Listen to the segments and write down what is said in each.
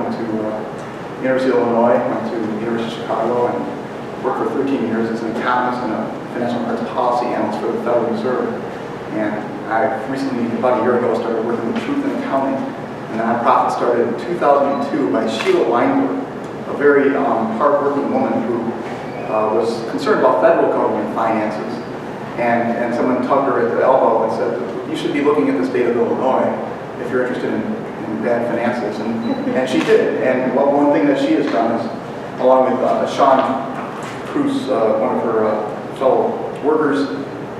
went to University of Illinois, went to University of Chicago, and worked for 13 years as an economist and a financial markets policy analyst for the Federal Reserve. And I recently, about a year ago, started working with Truth in Accounting, a nonprofit started in 2002 by Sheila Weinberg, a very hard-working woman who was concerned about federal government finances. And someone tugged her at the elbow and said, you should be looking at the state of Illinois if you're interested in bad finances. And she did. And one thing that she has done is, along with Sean Cruz, one of her fellow workers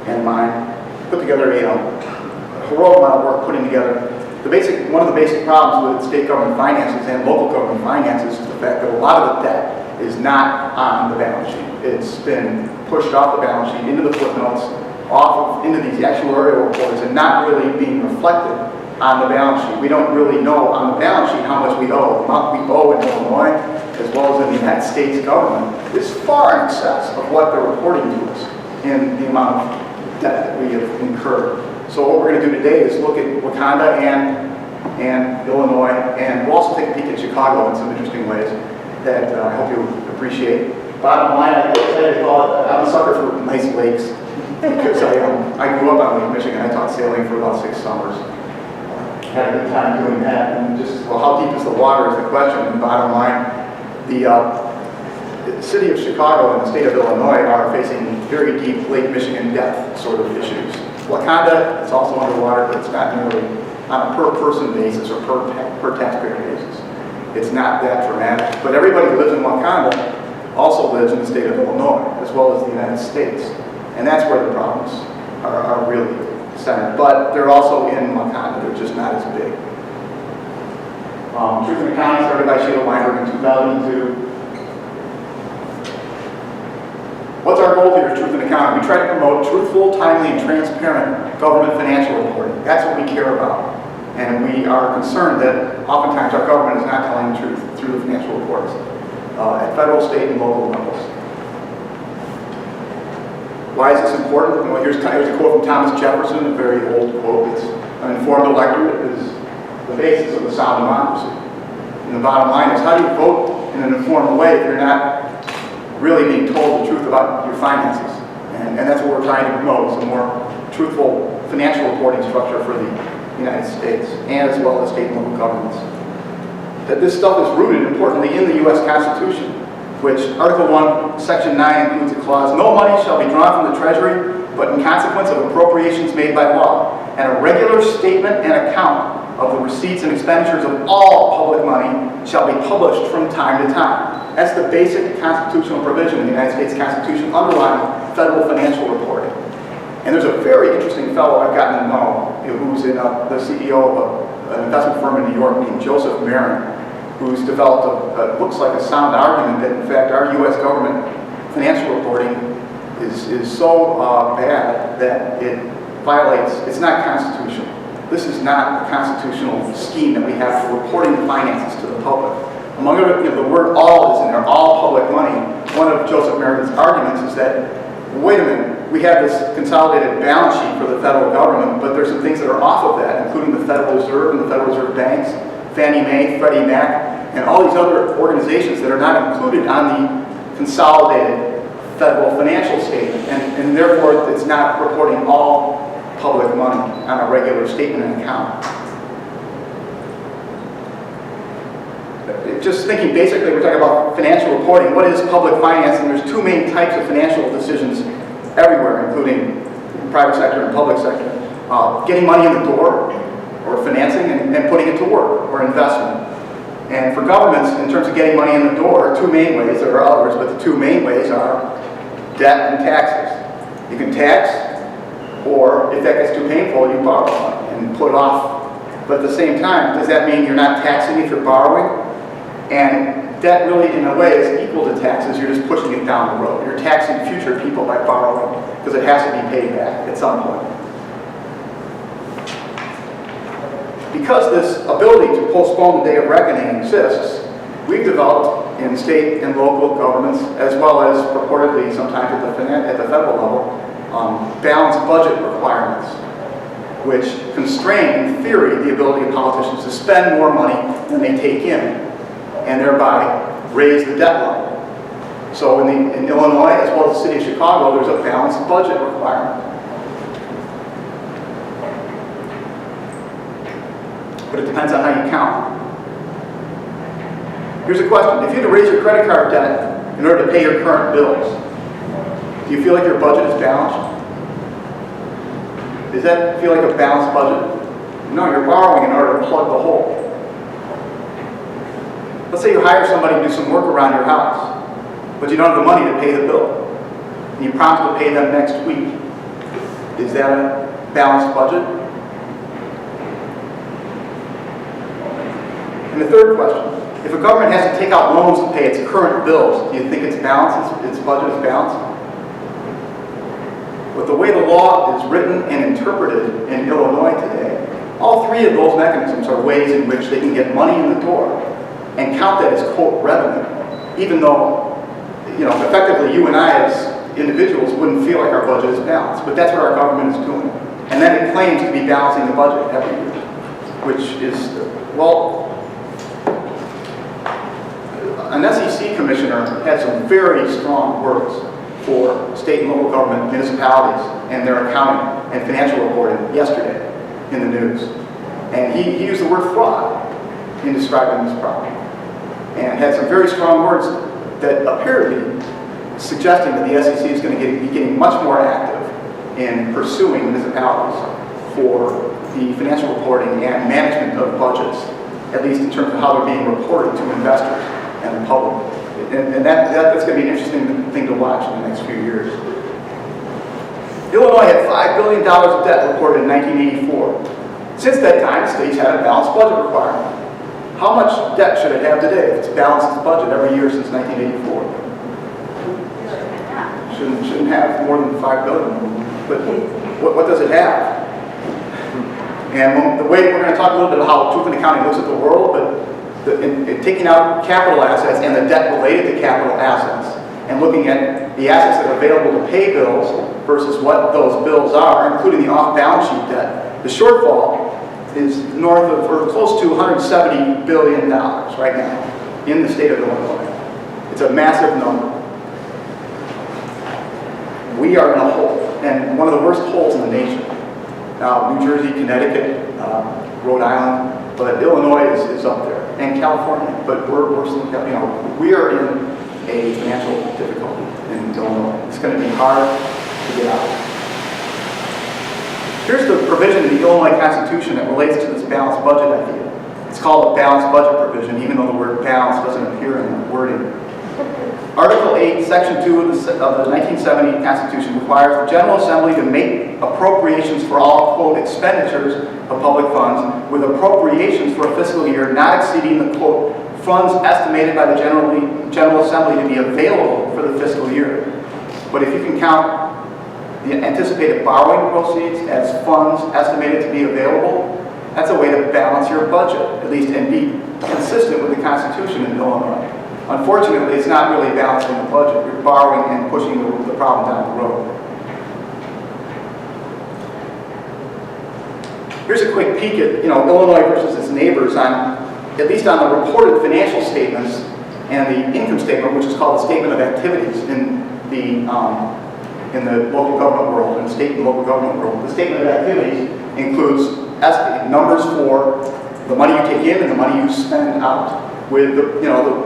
and mine, put together a heroic amount of work putting together one of the basic problems with state government finances and local government finances is the fact that a lot of the debt is not on the balance sheet. It's been pushed off the balance sheet into the footnotes, into these actuarial reports, and not really being reflected on the balance sheet. We don't really know on the balance sheet how much we owe. The amount we owe in Illinois, as well as in the United States government, is far in excess of what they're reporting to us in the amount of debt that we have incurred. So what we're going to do today is look at Wauconda and Illinois, and we'll also take a peek at Chicago in some interesting ways that I hope you'll appreciate. Bottom line, I'm a sucker for nice lakes because I grew up on Lake Michigan. I taught sailing for about 6 summers. Had a good time doing that. And just, well, how deep is the water is the question. And bottom line, the city of Chicago and the state of Illinois are facing very deep Lake Michigan depth sort of issues. Wauconda, it's also underwater, but it's not nearly on a per-person basis or per taxpayer basis. It's not that dramatic. But everybody who lives in Wauconda also lives in the state of Illinois, as well as the United States. And that's where the problems are really centered. But they're also in Wauconda, they're just not as big. Truth in Accounting started by Sheila Weinberg in 2002. What's our goal here at Truth in Accounting? We try to promote truthful, timely, and transparent government financial reporting. That's what we care about. And we are concerned that oftentimes our government is not telling the truth through the financial reports at federal, state, and local levels. Why is this important? Well, here's a quote from Thomas Jefferson, a very old quote. It's an informed electorate is the basis of the sound democracy. And the bottom line is, how do you vote in an informed way if you're not really being told the truth about your finances? And that's what we're trying to promote, is a more truthful financial reporting structure for the United States, and as well as state and local governments. That this stuff is rooted, importantly, in the U.S. Constitution, which Article 1, Section 9 includes a clause, no money shall be drawn from the Treasury, but in consequence of appropriations made by law, and a regular statement and account of the receipts and expenditures of all public money shall be published from time to time. That's the basic constitutional provision in the United States Constitution underlying federal financial reporting. And there's a very interesting fellow I've gotten to know who's the CEO of an investment firm in New York named Joseph Marin, who's developed looks like a sound argument that, in fact, our U.S. government financial reporting is so bad that it violates, it's not constitutional. This is not a constitutional scheme that we have for reporting the finances to the public. Among other, the word all is in there, all public money. One of Joseph Marin's arguments is that, wait a minute, we have this consolidated balance sheet for the federal government, but there's some things that are off of that, including the Federal Reserve and the Federal Reserve banks, Fannie Mae, Freddie Mac, and all these other organizations that are not included on the consolidated federal financial statement. And therefore, it's not reporting all public money on a regular statement and account. Just thinking basically, we're talking about financial reporting. What is public finance? And there's two main types of financial decisions everywhere, including private sector and public sector. Getting money in the door, or financing, and putting it to work, or investment. And for governments, in terms of getting money in the door, two main ways. There are others, but the two main ways are debt and taxes. You can tax, or if that gets too painful, you borrow money and put it off. But at the same time, does that mean you're not taxing if you're borrowing? And debt really, in a way, is equal to taxes. You're just pushing it down the road. You're taxing future people by borrowing, because it has to be paid back at some point. Because this ability to postpone the day of reckoning exists, we've developed in state and local governments, as well as purportedly sometimes at the federal level, balanced budget requirements, which constrain, in theory, the ability of politicians to spend more money than they take in. and thereby raise the debt level. So in Illinois, as well as the city of Chicago, there's a balanced budget requirement. But it depends on how you count. Here's a question. If you had to raise your credit card debt in order to pay your current bills, do you feel like your budget is balanced? Does that feel like a balanced budget? No, you're borrowing in order to plug the hole. Let's say you hire somebody to do some work around your house, but you don't have the money to pay the bill. And you promise to pay them next week. Is that a balanced budget? And the third question, if a government has to take out loans to pay its current bills, do you think it's balanced, its budget is balanced? But the way the law is written and interpreted in Illinois today, all three of those mechanisms are ways in which they can get money in the door and count that as, quote, revenue, even though, effectively you and I as individuals wouldn't feel like our budget is balanced, but that's what our government is doing. And then it claims to be balancing the budget every year, which is, well, an SEC commissioner had some very strong words for state and local government municipalities and their accounting and financial reporting yesterday in the news. And he used the word fraud in describing this problem and had some very strong words that appear to be suggesting that the SEC is going to be getting much more active in pursuing municipalities for the financial reporting and management of budgets, at least in terms of how they're being reported to investors and the public. And that's going to be an interesting thing to watch in the next few years. Illinois had $5 billion of debt reported in 1984. Since that time, states had a balanced budget requirement. How much debt should it have today if it's balanced its budget every year since 1984? Shouldn't have more than $5 billion. But what does it have? And the way we're going to talk a little bit about how truth in accounting looks at the world, but in taking out capital assets and the debt related to capital assets, and looking at the assets that are available to pay bills versus what those bills are, including the off-balance sheet debt, the shortfall is north of, or close to $170 billion right now in the state of Illinois. It's a massive number. We are in a hole, and one of the worst holes in the nation. Now, New Jersey, Connecticut, Rhode Island, but Illinois is up there, and California. But we're still, we are in a financial difficulty in Illinois. It's going to be hard to get out. Here's the provision in the Illinois Constitution that relates to this balanced budget idea. It's called a balanced budget provision, even though the word balance doesn't appear in the wording. Article 8, Section 2 of the 1970 Constitution requires the General Assembly to make appropriations for all, quote, expenditures of public funds, with appropriations for a fiscal year not exceeding the, quote, funds estimated by the General Assembly to be available for the fiscal year. But if you can count the anticipated borrowing proceeds as funds estimated to be available, that's a way to balance your budget, at least, and be consistent with the Constitution in Illinois. Unfortunately, it's not really balancing the budget. You're borrowing and pushing the problem down the road. Here's a quick peek at Illinois versus its neighbors on, at least on the reported financial statements and the income statement, which is called the statement of activities in the local government world, in the state and local government world. The statement of activities includes numbers for the money you take in and the money you spend out. With the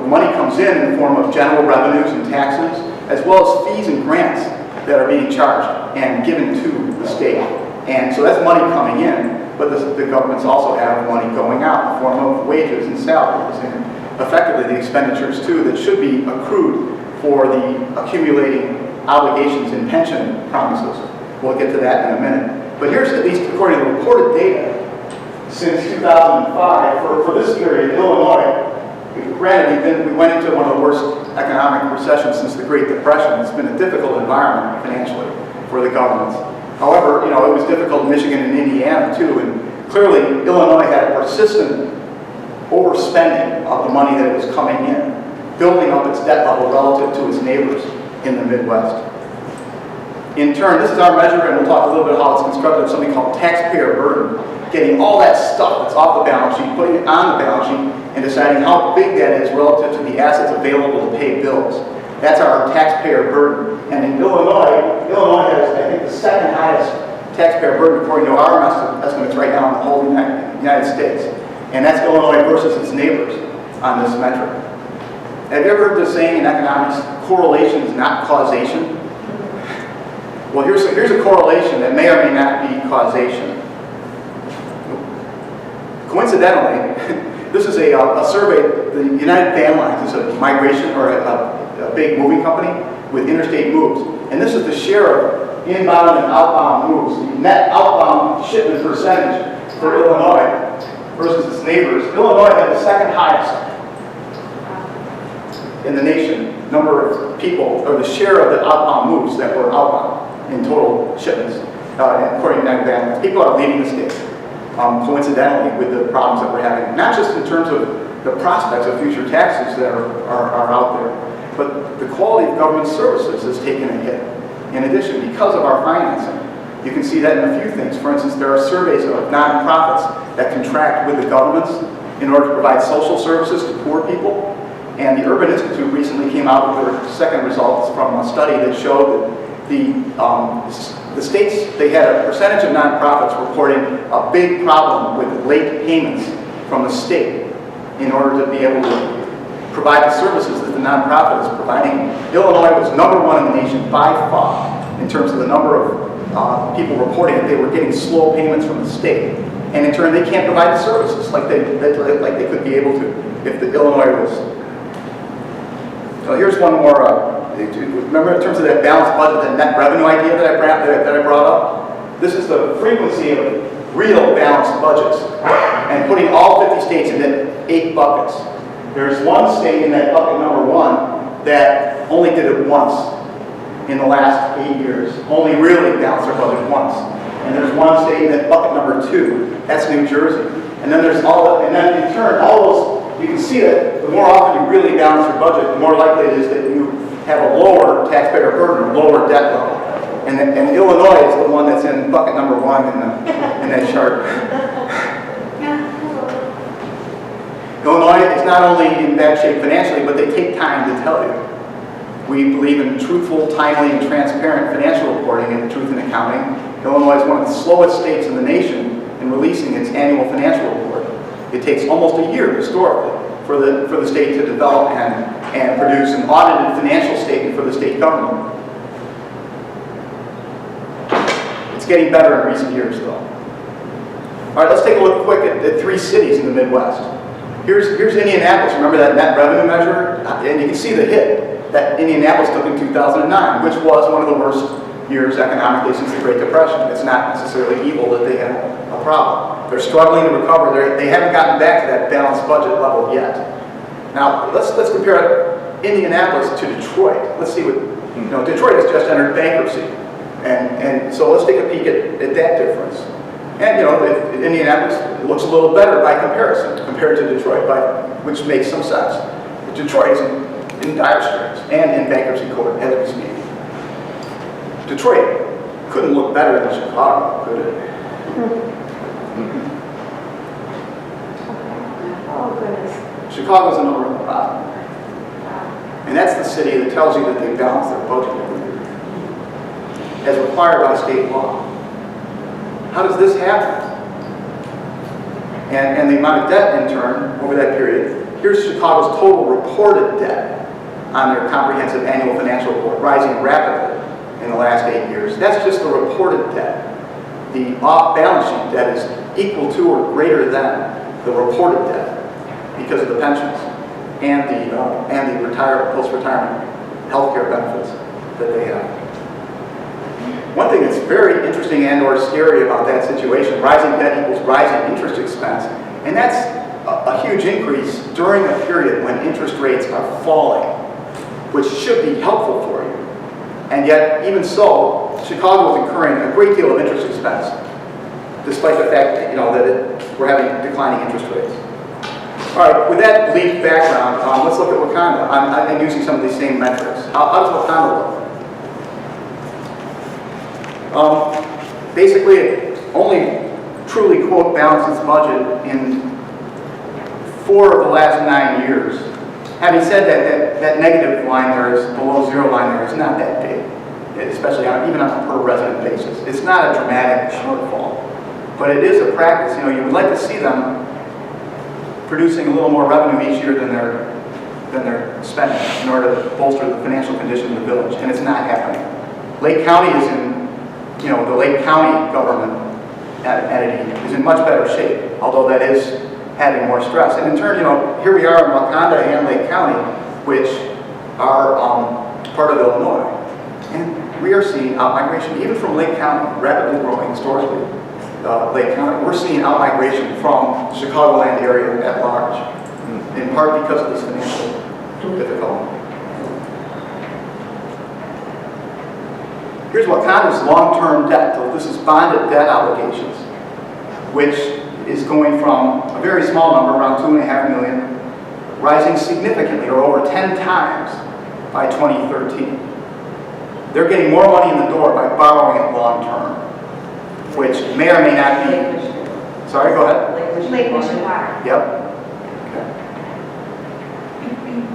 money comes in the form of general revenues and taxes, as well as fees and grants that are being charged and given to the state. And so that's money coming in, but the governments also have money going out in the form of wages and salaries, and effectively the expenditures too that should be accrued for the accumulating obligations in pension promises. We'll get to that in a minute. But here's, at least according to reported data, since 2005, for this period, Illinois, granted, we went into one of the worst economic recessions since the Great Depression. It's been a difficult environment financially for the governments. However, it was difficult in Michigan and Indiana too, and clearly Illinois had a persistent overspending of the money that was coming in, building up its debt level relative to its neighbors in the Midwest. In turn, this is our measure, and we'll talk a little bit about how it's constructed of something called taxpayer burden. getting all that stuff that's off the balance sheet, putting it on the balance sheet, and deciding how big that is relative to the assets available to pay bills. That's our taxpayer burden. And in Illinois has, I think, the second highest taxpayer burden according to our estimates right now in the whole United States. And that's Illinois versus its neighbors on this metric. Have you ever heard the saying in economics, correlation is not causation? Well, here's a correlation that may or may not be causation. Coincidentally, this is a survey. The United Van Lines is a migration or a big moving company with interstate moves. And this is the share of inbound and outbound moves, the net outbound shipment percentage for Illinois versus its neighbors. Illinois had the second highest in the nation number of people, or the share of the outbound moves that were outbound in total shipments, according to United Van Lines. People are leaving the state. Coincidentally with the problems that we're having, not just in terms of the prospects of future taxes that are out there, but the quality of government services has taken a hit. In addition, because of our financing, you can see that in a few things. For instance, there are surveys of nonprofits that contract with the governments in order to provide social services to poor people. And the Urban Institute recently came out with their second results from a study that showed that the states, they had a percentage of nonprofits reporting a big problem with late payments from the state in order to be able to provide the services that the nonprofit is providing. Illinois was number one in the nation by far in terms of the number of people reporting that they were getting slow payments from the state. And in turn, they can't provide the services like they could be able to if the Illinois was. So here's one more. Remember, in terms of that balanced budget, that net revenue idea that I brought up? This is the frequency of real balanced budgets and putting all 50 states into 8 buckets. There's one state in that bucket number 1 that only did it once in the last 8 years, only really balanced their budget once. And there's one state in that bucket number 2, that's New Jersey. And then there's and then in turn, all those, you can see that the more often you really balance your budget, the more likely it is that you have a lower taxpayer burden, a lower debt level. And Illinois is the one that's in bucket number 1 in that chart. Illinois is not only in bad shape financially, but they take time to tell you. We believe in truthful, timely, and transparent financial reporting and truth in accounting. Illinois is one of the slowest states in the nation in releasing its annual financial report. It takes almost a year, historically, for the state to develop and produce an audited financial statement for the state government. It's getting better in recent years, though. All right, let's take a look quick at 3 cities in the Midwest. Here's Indianapolis. Remember that net revenue measure? And you can see the hit that Indianapolis took in 2009, which was one of the worst years economically since the Great Depression. It's not necessarily evil that they had a problem. They're struggling to recover. They haven't gotten back to that balanced budget level yet. Now, let's compare Indianapolis to Detroit. Let's see what, Detroit has just entered bankruptcy. And so let's take a peek at that difference. And Indianapolis looks a little better by comparison compared to Detroit, which makes some sense. But Detroit is in dire straits and in bankruptcy court as we speak. Detroit couldn't look better than Chicago, could it? Oh, goodness. Chicago's the number on the bottom. And that's the city that tells you that they balance their budget every year, as required by state law. How does this happen? And the amount of debt, in turn, over that period, here's Chicago's total reported debt on their comprehensive annual financial report, rising rapidly in the last 8 years. That's just the reported debt. The off-balance sheet debt is equal to or greater than the reported debt because of the pensions and the post-retirement health care benefits that they have. One thing that's very interesting and or scary about that situation, rising debt equals rising interest expense, and that's a huge increase during a period when interest rates are falling, which should be helpful for you. And yet, even so, Chicago is incurring a great deal of interest expense, despite the fact that we're having declining interest rates. All right, with that bleak background, let's look at Wauconda. I'm using some of these same metrics. How does Wauconda look? Basically, only truly, quote, balanced its budget in 4 of the last 9 years. Having said that, that negative line there is below zero line there is not that big, especially even on a per resident basis. It's not a dramatic shortfall, but it is a practice. You know, you would like to see them producing a little more revenue each year than they're spending in order to bolster the financial condition of the village, and it's not happening. Lake County is in, you know, the Lake County government entity is in much better shape, although that is having more stress. And in turn, you know, here we are in Wauconda and Lake County, which are part of Illinois. And we are seeing outmigration, even from Lake County, rapidly growing historically. Lake County, we're seeing outmigration from the Chicagoland area at large, in part because of this financial difficulty. Here's Wauconda's long-term debt. So this is bonded debt obligations, which is going from a very small number, around $2.5 million, rising significantly, or over 10 times by 2013. They're getting more money in the door by borrowing it long-term, which may or may not be. Sorry, go ahead. Lake Michigan Water. Yep. Okay.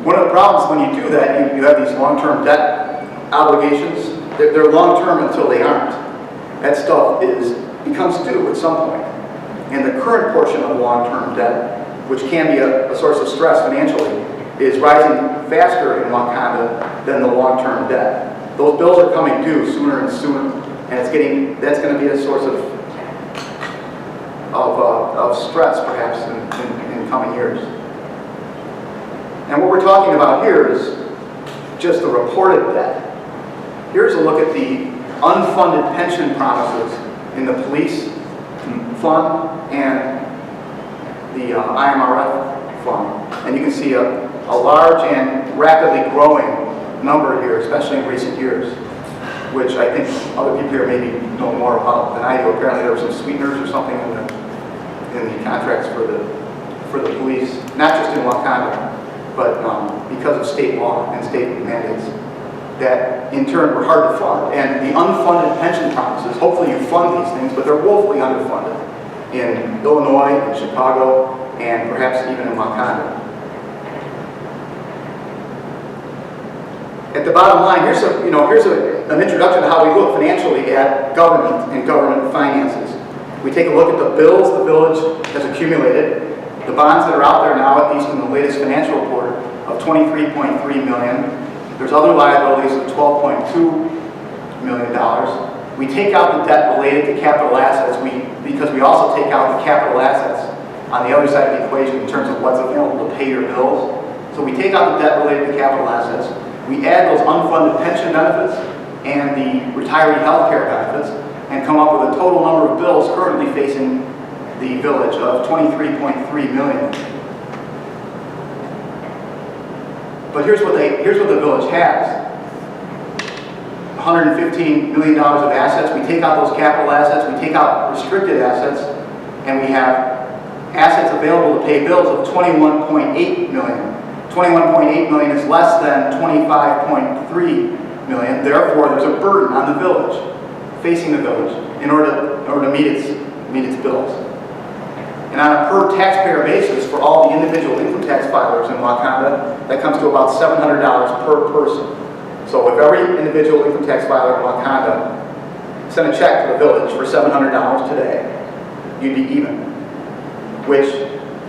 One of the problems when you do that, you have these long-term debt obligations. They're long-term until they aren't. That stuff becomes due at some point. And the current portion of long-term debt, which can be a source of stress financially, is rising faster in Wauconda than the long-term debt. Those bills are coming due sooner and sooner, and that's going to be a source of stress perhaps in coming years. And what we're talking about here is just the reported debt. Here's a look at the unfunded pension promises in the police fund and the IMRF fund. And you can see a large and rapidly growing number here, especially in recent years, which I think other people here maybe know more about than I do. Apparently there were some sweeteners or something in the contracts for the police, not just in Wauconda, but because of state law and state mandates, that in turn were hard to fund. And the unfunded pension promises, hopefully you fund these things, but they're woefully underfunded in Illinois, in Chicago, and perhaps even in Wauconda. At the bottom line, here's an introduction to how we look financially at government and government finances. We take a look at the bills the village has accumulated, the bonds that are out there now, at least in the latest financial report, of $23.3 million. There's other liabilities of $12.2 million. We take out the debt related to capital assets because we also take out the capital assets on the other side of the equation in terms of what's available to pay your bills. So we take out the debt related to capital assets. We add those unfunded pension benefits and the retiree health care benefits and come up with a total number of bills currently facing the village of $23.3 million. But here's what the village has. $115 million of assets. We take out those capital assets, we take out restricted assets, and we have assets available to pay bills of $21.8 million. $21.8 million is less than $25.3 million. Therefore, there's a burden on the village, facing the village, in order to meet its bills. And on a per taxpayer basis, for all the individual income tax filers in Wauconda, that comes to about $700 per person. So if every individual income tax filer in Wauconda sent a check to the village for $700 today, you'd be even, which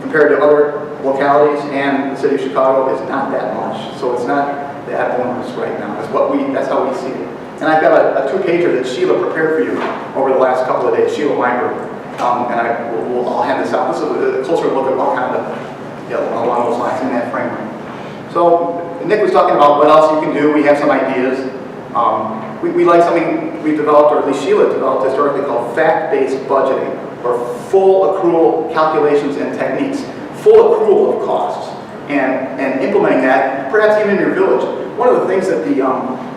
compared to other localities and the city of Chicago is not that much. So it's not that onerous right now. That's how we see it. And I've got a two-pager that Sheila prepared for you over the last couple of days, Sheila Weinberg. And I'll hand this out. This is a closer look at Wauconda along those lines in that framework. So Nick was talking about what else you can do. We have some ideas. We like something we've developed, or at least Sheila developed historically, called fact-based budgeting, or full accrual calculations and techniques. Full accrual of costs, and implementing that, perhaps even in your village. One of the things that the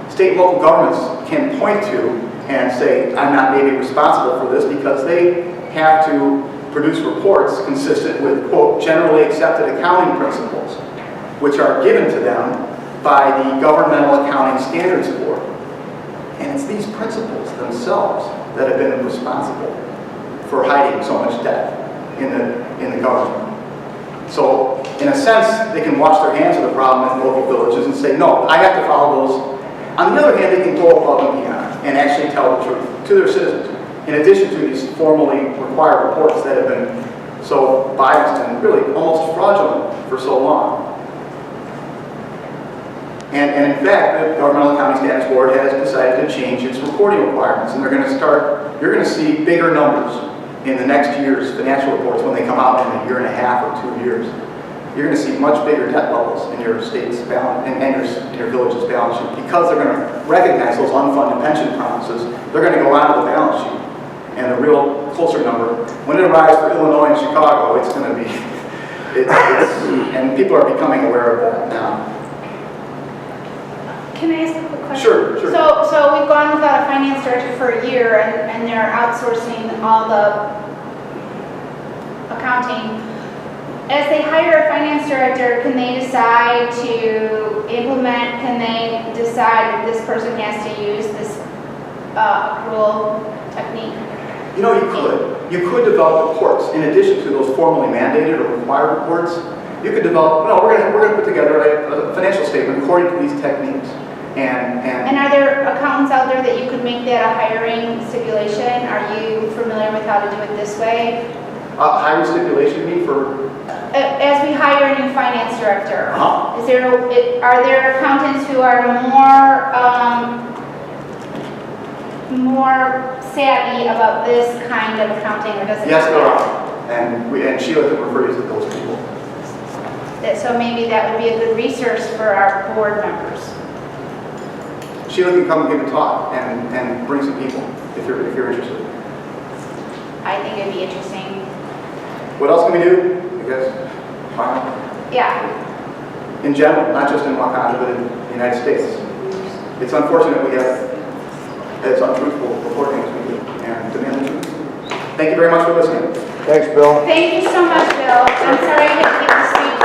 state and local governments can point to and say, I'm not maybe responsible for this, because they have to produce reports consistent with, quote, generally accepted accounting principles, which are given to them by the Governmental Accounting Standards Board. And it's these principles themselves that have been responsible for hiding so much debt in the government. So, in a sense, they can wash their hands of the problem in local villages and say, no, I have to follow those. On the other hand, they can go above and beyond and actually tell the truth to their citizens, in addition to these formally required reports that have been so biased and really almost fraudulent for so long. And in fact, the Governmental Accounting Standards Board has decided to change its reporting requirements, and they're going to start, you're going to see bigger numbers in the next year's financial reports when they come out in a year and a half or 2 years. You're going to see much bigger debt levels in your state's balance and your village's balance sheet, because they're going to recognize those unfunded pension promises. They're going to go onto the balance sheet, and the real closer number, when it arrives for Illinois and Chicago, it's going to be, and people are becoming aware of that now. Can I ask a quick question? Sure, sure. So we've gone without a finance director for a year, and they're outsourcing all the accounting. As they hire a finance director, can they decide to implement, can they decide that this person has to use this accrual technique? You know, you could develop reports in addition to those formally mandated or required reports. You could develop, no, we're going to put together a financial statement according to these techniques. And are there accountants out there that you could make that a hiring stipulation? Are you familiar with how to do it this way? Hiring stipulation, you mean, for? As we hire a new finance director, Uh-huh. are there accountants who are more savvy about this kind of accounting, or does it? Yes, there are. And Sheila can refer you to those people. So maybe that would be a good resource for our board members. Sheila can come and give a talk and bring some people if you're interested. I think it'd be interesting. What else can we do? I guess final. Yeah. In general, not just in Wauconda, but in the United States. It's unfortunate we have as untruthful reporting as we do and demand the truth. Thank you very much for listening. Thanks, Bill. Thank you so much, Bill. I'm sorry I didn't give the speech,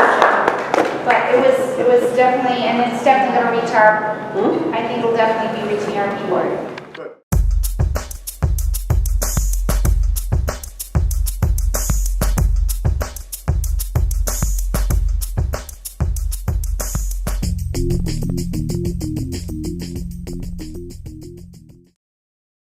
but it was definitely, and it's definitely going to reach I think it'll definitely be reaching our people.